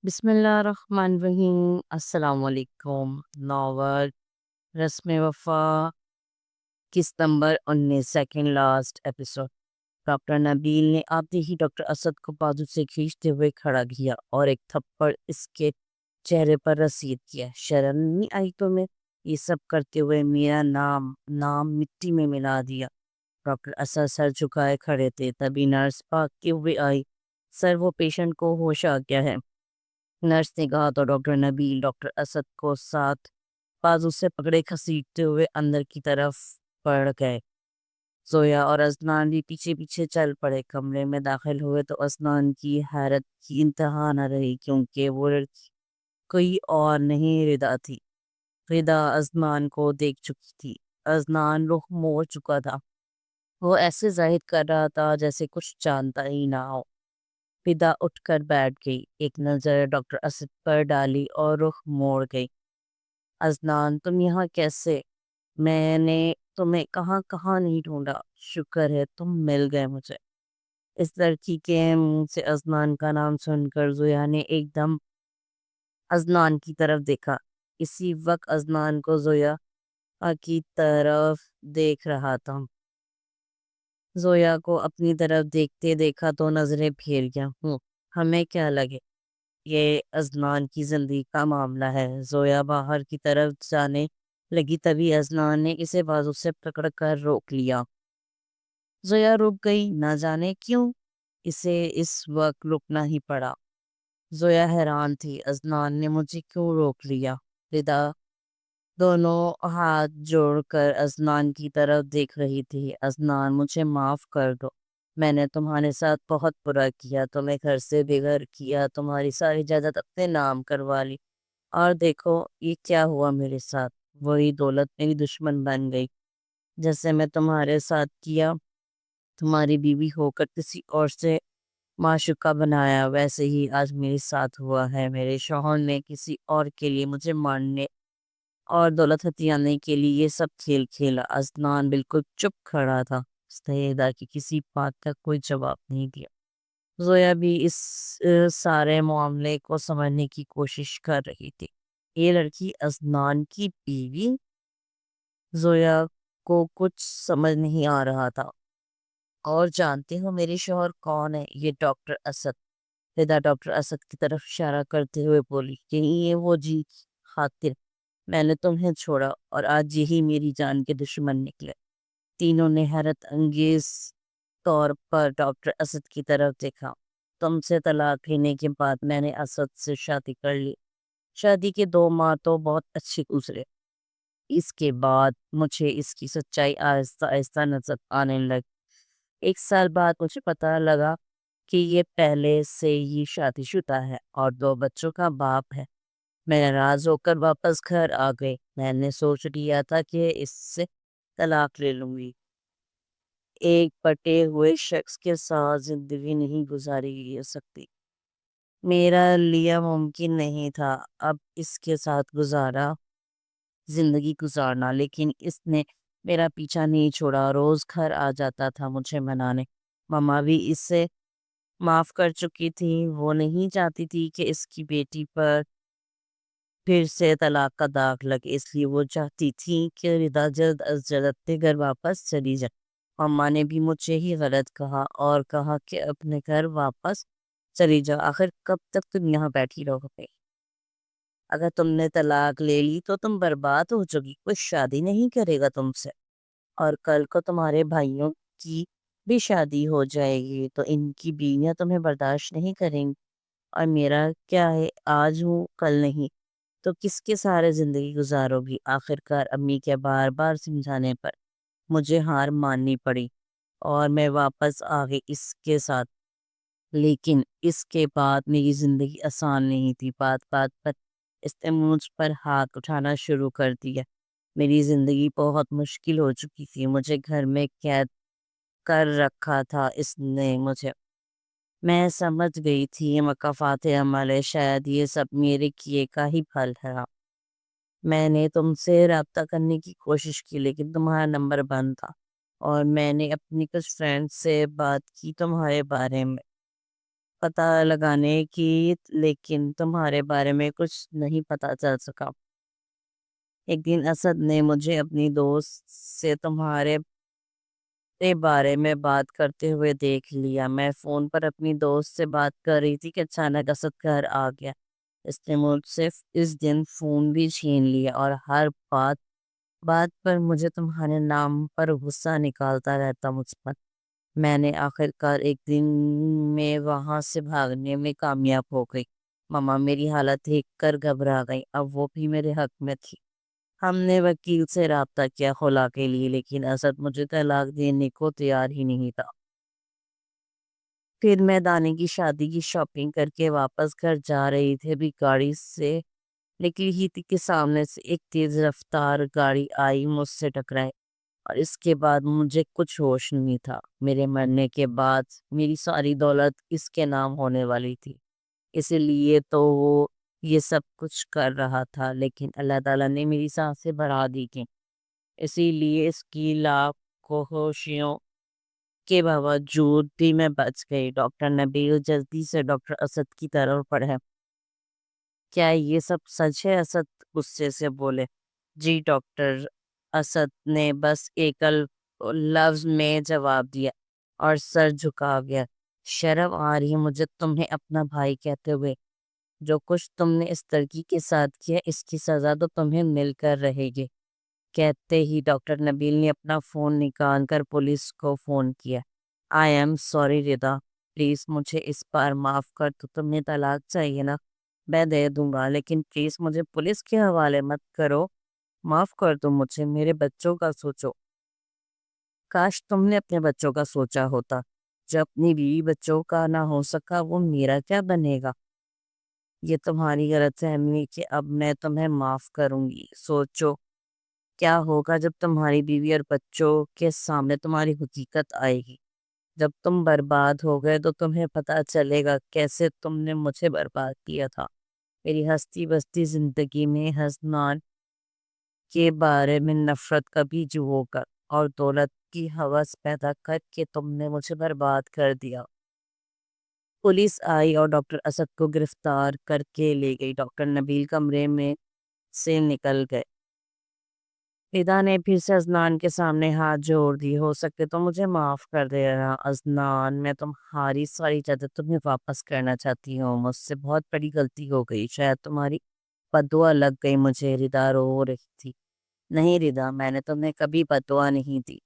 بسم اللہ الرحمن الرحیم۔ السلام علیکم۔ ناول رسم وفا، قسط number 19، second last episode. Doctor Nabeel نے آتے ہی ڈاکٹر اسد کو بازو سے کھینچتے ہوئے کھڑا کیا اور ایک تھپڑ اس کے چہرے پر رسید کیا۔ شرم نہیں آئی تمہیں؟ یہ سب کرتے ہوئے میرا نام مٹی میں ملا دیا۔ ڈاکٹر اسد سر جھکائے کھڑے تھے، تبھی نرس بھاگتے ہوئے آئی۔ سر، وہ پیشنٹ کو ہوش آ گیا ہے، نرس نے کہا تو ڈاکٹر نبیل ڈاکٹر اسد کو ساتھ بازو سے پکڑے گھسیٹتے ہوئے اندر کی طرف بڑھ گئے۔ زویا اور ازنان بھی پیچھے پیچھے چل پڑے۔ کمرے میں داخل ہوئے تو ازنان کی حیرت کی انتہا نہ رہی، کیونکہ وہ لڑکی کوئی اور نہیں، ردا تھی۔ ردا ازنان کو دیکھ چکی تھی۔ ازنان رخ موڑ چکا تھا، وہ ایسے ظاہر کر رہا تھا جیسے کچھ جانتا ہی نہ ہو۔ ردا اٹھ کر بیٹھ گئی، ایک نظر ڈاکٹر اسد پر ڈالی اور رخ موڑ گئی۔ ازنان، تم یہاں کیسے؟ میں نے تمہیں کہاں کہاں نہیں ڈھونڈا، شکر ہے تم مل گئے مجھے۔ اس لڑکی کے منہ سے ازنان کا نام سن کر زویا نے ایک دم ازنان کی طرف دیکھا۔ اسی وقت ازنان کو زویا کی طرف دیکھ رہا تھا۔ زویا کو اپنی طرف دیکھتے دیکھا تو نظریں پھیر گیا۔ ہمیں کیا لگے، یہ ازنان کی زندگی کا معاملہ ہے۔ زویا باہر کی طرف جانے لگی، تبھی ازنان نے اسے بازو سے پکڑ کر روک لیا۔ زویا رک گئی، نہ جانے کیوں اسے اس وقت رکنا ہی پڑا۔ زویا حیران تھی، ازنان نے مجھے کیوں روک لیا؟ ردا دونوں ہاتھ جوڑ کر ازنان کی طرف دیکھ رہی تھی۔ ازنان، مجھے معاف کر دو، میں نے تمہارے ساتھ بہت برا کیا، تمہیں گھر سے بے گھر کیا، تمہاری ساری جائیداد اپنے نام کروا لی، اور دیکھو یہ کیا ہوا میرے ساتھ۔ وہی دولت میری دشمن بن گئی، جیسے میں تمہارے ساتھ کیا، تمہاری بیوی ہو کر کسی اور سے معشوقہ بنایا، ویسے ہی آج میرے ساتھ ہوا ہے۔ میرے شوہر نے کسی اور کے لیے مجھے مارنے اور دولت ہتھیانے کے لیے یہ سب کھیل کھیلا۔ ازنان بالکل چپ کھڑا تھا، اس نے ردا کی کسی بات کا کوئی جواب نہیں دیا۔ زویا بھی اس سارے معاملے کو سمجھنے کی کوشش کر رہی تھی۔ یہ لڑکی ازنان کی بیوی؟ زویا کو کچھ سمجھ نہیں آ رہا تھا۔ اور جانتے ہو میرے شوہر کون ہے؟ یہ ڈاکٹر اسد۔ ردا ڈاکٹر اسد کی طرف اشارہ کرتے ہوئے بولی، یہی ہے وہ جی خاطر میں نے تمہیں چھوڑا، اور آج یہی میری جان کے دشمن نکلے۔ تینوں نے حیرت انگیز طور پر ڈاکٹر اسد کی طرف دیکھا۔ تم سے طلاق لینے کے بعد میں نے اسد سے شادی کر لی۔ شادی کے 2 ماہ تو بہت اچھے گزرے، اس کے بعد مجھے اس کی سچائی آہستہ آہستہ نظر آنے لگ۔ 1 سال بعد مجھے پتہ لگا کہ یہ پہلے سے ہی شادی شدہ ہے اور 2 بچوں کا باپ ہے۔ میں ناراض ہو کر واپس گھر آ گئی۔ میں نے سوچ لیا تھا کہ اس سے طلاق لے لوں گی، ایک پٹے ہوئے شخص کے ساتھ زندگی نہیں گزاری جا سکتی، میرا لیے ممکن نہیں تھا اب اس کے ساتھ زندگی گزارنا، لیکن اس نے میرا پیچھا نہیں چھوڑا، روز گھر آ جاتا تھا مجھے منانے۔ ماما بھی اس سے معاف کر چکی تھی، وہ نہیں چاہتی تھی کہ اس کی بیٹی پر پھر سے طلاق کا داغ لگے، اس لیے وہ چاہتی تھی کہ ردا جلد از جلد اپنے گھر واپس چلی جائے۔ ماما نے بھی مجھے ہی غلط کہا اور کہا کہ اپنے گھر واپس چلی جاؤ، آخر کب تک تم یہاں بیٹھی رہو گے؟ اگر تم نے طلاق لے لی تو تم برباد ہو جاؤ گی، کوئی شادی نہیں کرے گا تم سے، اور کل کو تمہارے بھائیوں کی بھی شادی ہو جائے گی تو ان کی بیویاں تمہیں برداشت نہیں کریں گی، اور میرا کیا ہے، آج ہوں کل نہیں، تو کس کے سارے زندگی گزارو گی؟ آخرکار امی کے بار بار سمجھانے پر مجھے ہار ماننی پڑی اور میں واپس آ گئی اس کے ساتھ، لیکن اس کے بعد میری زندگی آسان نہیں تھی۔ بات بات پر اس نے مجھ پر ہاتھ اٹھانا شروع کر دیا۔ میری زندگی بہت مشکل ہو چکی تھی، مجھے گھر میں قید کر رکھا تھا اس نے مجھے۔ میں سمجھ گئی تھی یہ مکافات عمل ہے، شاید یہ سب میرے کیے کا ہی پھل ہے۔ میں نے تم سے رابطہ کرنے کی کوشش کی، لیکن تمہارا نمبر بند تھا، اور میں نے اپنی کچھ فرینڈ سے بات کی تمہارے بارے میں، پتہ لگانے کی، لیکن تمہارے بارے میں کچھ نہیں پتہ چل سکا۔ ایک دن اسد نے مجھے اپنی دوست سے تمہارے بارے میں بات کرتے ہوئے دیکھ لیا۔ میں فون پر اپنی دوست سے بات کر رہی تھی کہ اچانک اسد گھر آ گیا۔ اس نے مجھ سے اس دن فون بھی چھین لیا اور ہر بات پر مجھے تمہارے نام پر غصہ نکالتا رہتا مجھ پر۔ میں نے آخرکار ایک دن میں وہاں سے بھاگنے میں کامیاب ہو گئی۔ ماما میری حالت دیکھ کر گھبرا گئی، اب وہ بھی میرے حق میں تھی۔ ہم نے وکیل سے رابطہ کیا خلا کے لیے، لیکن اسد مجھے طلاق دینے کو تیار ہی نہیں تھا۔ پھر میں دانے کی شادی کی شاپنگ کر کے واپس گھر جا رہی تھی، بھی گاڑی سے نکلی ہی تھی کہ سامنے سے ایک تیز رفتار گاڑی آئی، مجھ سے ٹکرائی، اور اس کے بعد مجھے کچھ ہوش نہیں تھا۔ میرے مرنے کے بعد میری ساری دولت اس کے نام ہونے والی تھی، اسی لیے تو وہ یہ سب کچھ کر رہا تھا، لیکن اللہ تعالیٰ نے میری سانسیں بڑھا دی تھیں، اسی لیے اس کی کوششوں کے باوجود بھی میں بچ گئی۔ ڈاکٹر نبیل جلدی سے ڈاکٹر اسد کی طرف بڑھے۔ کیا یہ سب سچ ہے؟ اسد غصے سے بولے۔ جی ڈاکٹر، اسد نے بس ایک لفظ میں جواب دیا اور سر جھکا گیا۔ شرم آ رہی ہے مجھے تمہیں اپنا بھائی کہتے ہوئے۔ جو کچھ تم نے اس لڑکی کے ساتھ کیا، اس کی سزا تو تمہیں مل کر رہے گی۔ کہتے ہی ڈاکٹر نبیل نے اپنا فون نکال کر پولیس کو فون کیا۔ I am sorry Rida, please مجھے اس بار معاف کر دو۔ تمہیں طلاق چاہیے نا، میں دے دوں گا، لیکن پلیز مجھے پولیس کے حوالے مت کرو۔ معاف کر دو مجھے، میرے بچوں کا سوچو۔ کاش تم نے اپنے بچوں کا سوچا ہوتا۔ جو اپنی بیوی بچوں کا نہ ہو سکا، وہ میرا کیا بنے گا؟ یہ تمہاری غلط فہمی کہ اب میں تمہیں معاف کروں گی۔ سوچو کیا ہوگا جب تمہاری بیوی اور بچوں کے سامنے تمہاری حقیقت آئے گی۔ جب تم برباد ہو گئے تو تمہیں پتہ چلے گا کیسے تم نے مجھے برباد کیا تھا۔ میری ہستی بستی زندگی میں حسنان کے بارے میں نفرت کا بیج بو کر اور دولت کی ہوس پیدا کر کے تم نے مجھے برباد کر دیا۔ پولیس آئی اور ڈاکٹر اسد کو گرفتار کر کے لے گئی۔ ڈاکٹر نبیل کمرے میں سے نکل گئے۔ ردا نے پھر سے عدنان کے سامنے ہاتھ جوڑ دی۔ ہو سکے تو مجھے معاف کر دینا عدنان، میں تمہاری ساری جائیداد تمہیں واپس کرنا چاہتی ہوں۔ مجھ سے بہت بڑی غلطی ہو گئی، شاید تمہاری بددعا لگ گئی مجھے۔ ردا رو رہی تھی۔ نہیں ردا، میں نے تمہیں کبھی بددعا نہیں دی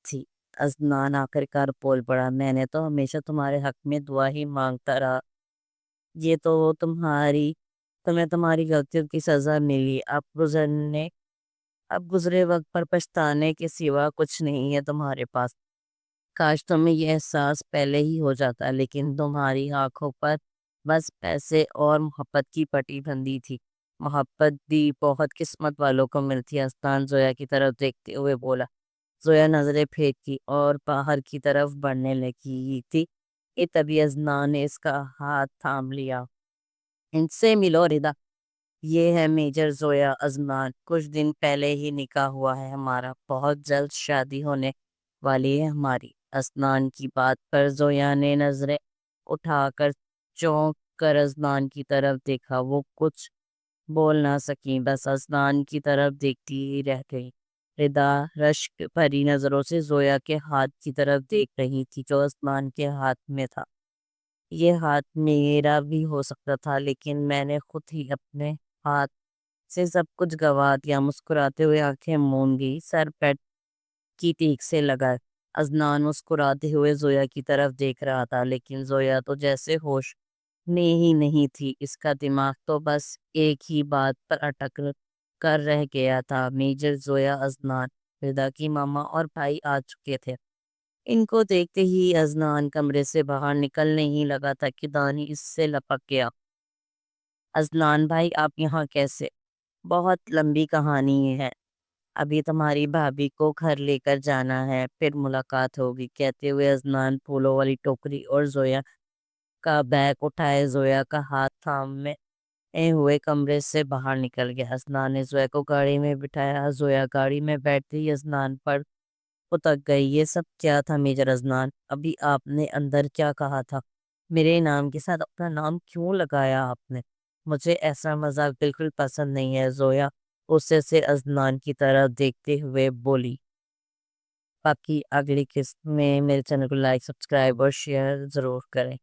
تھی۔ عدنان آخرکار بول پڑا، میں نے تو ہمیشہ تمہارے حق میں دعا ہی مانگتا رہا۔ یہ تو تمہیں تمہاری غلطیوں کی سزا ملی۔ اب گزرے وقت پر پچھتانے کے سوا کچھ نہیں ہے تمہارے پاس۔ کاش تمہیں یہ احساس پہلے ہی ہو جاتا، لیکن تمہاری آنکھوں پر بس پیسے اور محبت کی پٹی بندھی تھی۔ محبت بھی بہت قسمت والوں کو ملتی ہے۔ عدنان زویا کی طرف دیکھتے ہوئے بولا۔ زویا نظریں پھینکی اور باہر کی طرف بڑھنے لگی تھی کہ تبھی عدنان نے اس کا ہاتھ تھام لیا۔ ان سے ملو ردا، یہ ہے میجر زویا عدنان، کچھ دن پہلے ہی نکاح ہوا ہے ہمارا، بہت جلد شادی ہونے والی ہے ہماری۔ عدنان کی بات پر زویا نے نظریں اٹھا کر چونک کر عدنان کی طرف دیکھا۔ وہ کچھ بول نہ سکی، بس عدنان کی طرف دیکھتی ہی رہ گئی۔ ردا رشک بھری نظروں سے زویا کے ہاتھ کی طرف دیکھ رہی تھی جو عدنان کے ہاتھ میں تھا۔ یہ ہاتھ میرا بھی ہو سکتا تھا، لیکن میں نے خود ہی اپنے ہاتھ سے سب کچھ گوا دیا۔ مسکراتے ہوئے آنکھیں مون گئی، سر پیٹ کی ٹیک سے لگا۔ عدنان مسکراتے ہوئے زویا کی طرف دیکھ رہا تھا، لیکن زویا تو جیسے ہوش میں ہی نہیں تھی۔ اس کا دماغ تو بس ایک ہی بات پر اٹک کر رہ گیا تھا۔ میجر زویا عدنان، ردا کی ماما اور بھائی آ چکے تھے۔ ان کو دیکھتے ہی عدنان کمرے سے باہر نکلنے ہی لگا تھا کہ دانی اس سے لپک گیا۔ عدنان بھائی، آپ یہاں کیسے؟ بہت لمبی کہانی ہے، ابھی تمہاری بھابھی کو گھر لے کر جانا ہے، پھر ملاقات ہوگی، کہتے ہوئے عدنان پھولوں والی ٹوکری اور زویا کا بیگ اٹھائے زویا کا ہاتھ تھامے ہوئے کمرے سے باہر نکل گیا۔ عدنان نے زویا کو گاڑی میں بٹھایا۔ زویا گاڑی میں بیٹھتے ہی عدنان پر اتک گئی۔ یہ سب کیا تھا میجر عدنان؟ ابھی آپ نے اندر کیا کہا تھا؟ میرے نام کے ساتھ اپنا نام کیوں لگایا آپ نے؟ مجھے ایسا مذاق بالکل پسند نہیں ہے، زویا اسے سے ازنان کی طرح دیکھتے ہوئے بولی۔ باقی اگلی قسط میں میرے چینل کو لائک، سبسکرائب اور شیئر ضرور کریں۔